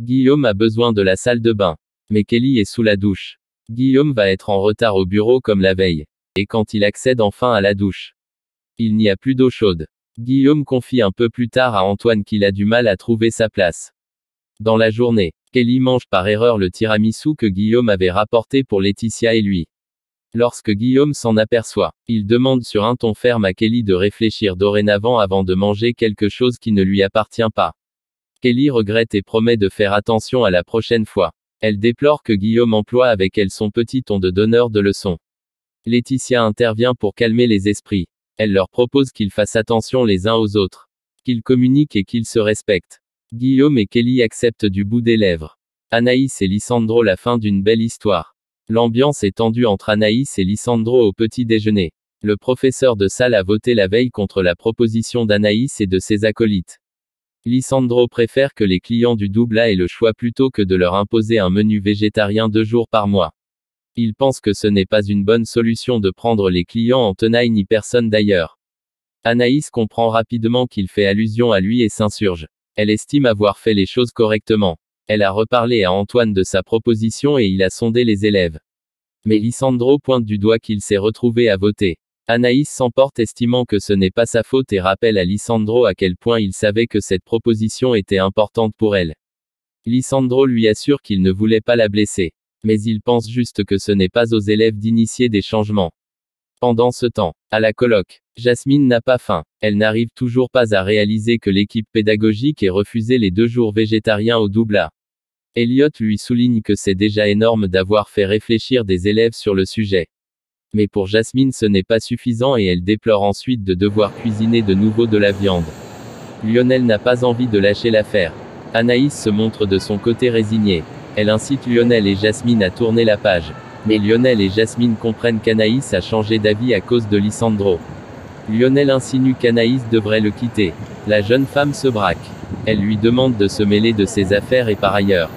Guillaume a besoin de la salle de bain. Mais Kelly est sous la douche. Guillaume va être en retard au bureau comme la veille. Et quand il accède enfin à la douche, il n'y a plus d'eau chaude. Guillaume confie un peu plus tard à Antoine qu'il a du mal à trouver sa place. Dans la journée, Kelly mange par erreur le tiramisu que Guillaume avait rapporté pour Laetitia et lui. Lorsque Guillaume s'en aperçoit, il demande sur un ton ferme à Kelly de réfléchir dorénavant avant de manger quelque chose qui ne lui appartient pas. Kelly regrette et promet de faire attention à la prochaine fois. Elle déplore que Guillaume emploie avec elle son petit ton de donneur de leçons. Laetitia intervient pour calmer les esprits. Elle leur propose qu'ils fassent attention les uns aux autres, qu'ils communiquent et qu'ils se respectent. Guillaume et Kelly acceptent du bout des lèvres. Anaïs et Lisandro, la fin d'une belle histoire. L'ambiance est tendue entre Anaïs et Lisandro au petit déjeuner. Le professeur de salle a voté la veille contre la proposition d'Anaïs et de ses acolytes. Lisandro préfère que les clients du double A aient le choix plutôt que de leur imposer un menu végétarien 2 jours par mois. Il pense que ce n'est pas une bonne solution de prendre les clients en tenaille ni personne d'ailleurs. Anaïs comprend rapidement qu'il fait allusion à lui et s'insurge. Elle estime avoir fait les choses correctement. Elle a reparlé à Antoine de sa proposition et il a sondé les élèves. Mais Lisandro pointe du doigt qu'il s'est retrouvé à voter. Anaïs s'emporte estimant que ce n'est pas sa faute et rappelle à Lisandro à quel point il savait que cette proposition était importante pour elle. Lisandro lui assure qu'il ne voulait pas la blesser. Mais il pense juste que ce n'est pas aux élèves d'initier des changements. Pendant ce temps, à la colloque, Jasmine n'a pas faim. Elle n'arrive toujours pas à réaliser que l'équipe pédagogique ait refusé les 2 jours végétariens au double A. Elliot lui souligne que c'est déjà énorme d'avoir fait réfléchir des élèves sur le sujet. Mais pour Jasmine ce n'est pas suffisant et elle déplore ensuite de devoir cuisiner de nouveau de la viande. Lionel n'a pas envie de lâcher l'affaire. Anaïs se montre de son côté résignée. Elle incite Lionel et Jasmine à tourner la page. Mais Lionel et Jasmine comprennent qu'Anaïs a changé d'avis à cause de Lisandro. Lionel insinue qu'Anaïs devrait le quitter. La jeune femme se braque. Elle lui demande de se mêler de ses affaires et par ailleurs,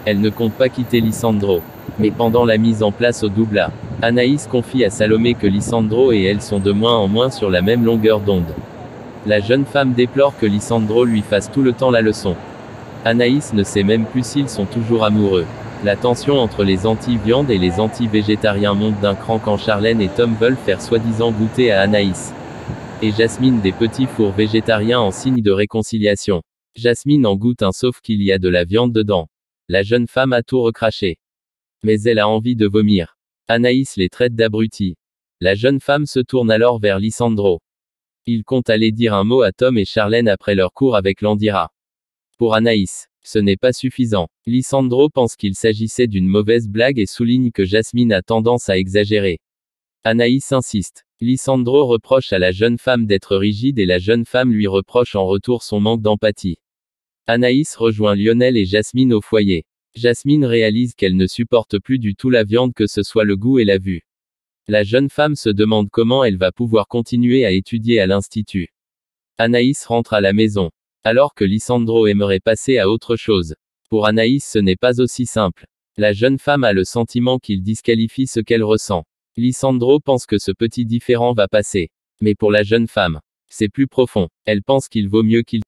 elle ne compte pas quitter Lisandro. Mais pendant la mise en place au double A, Anaïs confie à Salomé que Lisandro et elle sont de moins en moins sur la même longueur d'onde. La jeune femme déplore que Lisandro lui fasse tout le temps la leçon. Anaïs ne sait même plus s'ils sont toujours amoureux. La tension entre les anti-viande et les anti-végétariens monte d'un cran quand Charlène et Tom veulent faire soi-disant goûter à Anaïs et Jasmine des petits fours végétariens en signe de réconciliation. Jasmine en goûte un sauf qu'il y a de la viande dedans. La jeune femme a tout recraché. Mais elle a envie de vomir. Anaïs les traite d'abrutis. La jeune femme se tourne alors vers Lisandro. Il compte aller dire un mot à Tom et Charlène après leur cours avec Landira. Pour Anaïs, ce n'est pas suffisant. Lisandro pense qu'il s'agissait d'une mauvaise blague et souligne que Jasmine a tendance à exagérer. Anaïs insiste. Lisandro reproche à la jeune femme d'être rigide et la jeune femme lui reproche en retour son manque d'empathie. Anaïs rejoint Lionel et Jasmine au foyer. Jasmine réalise qu'elle ne supporte plus du tout la viande, que ce soit le goût et la vue. La jeune femme se demande comment elle va pouvoir continuer à étudier à l'institut. Anaïs rentre à la maison. Alors que Lisandro aimerait passer à autre chose. Pour Anaïs ce n'est pas aussi simple. La jeune femme a le sentiment qu'il disqualifie ce qu'elle ressent. Lisandro pense que ce petit différend va passer. Mais pour la jeune femme, c'est plus profond. Elle pense qu'il vaut mieux qu'il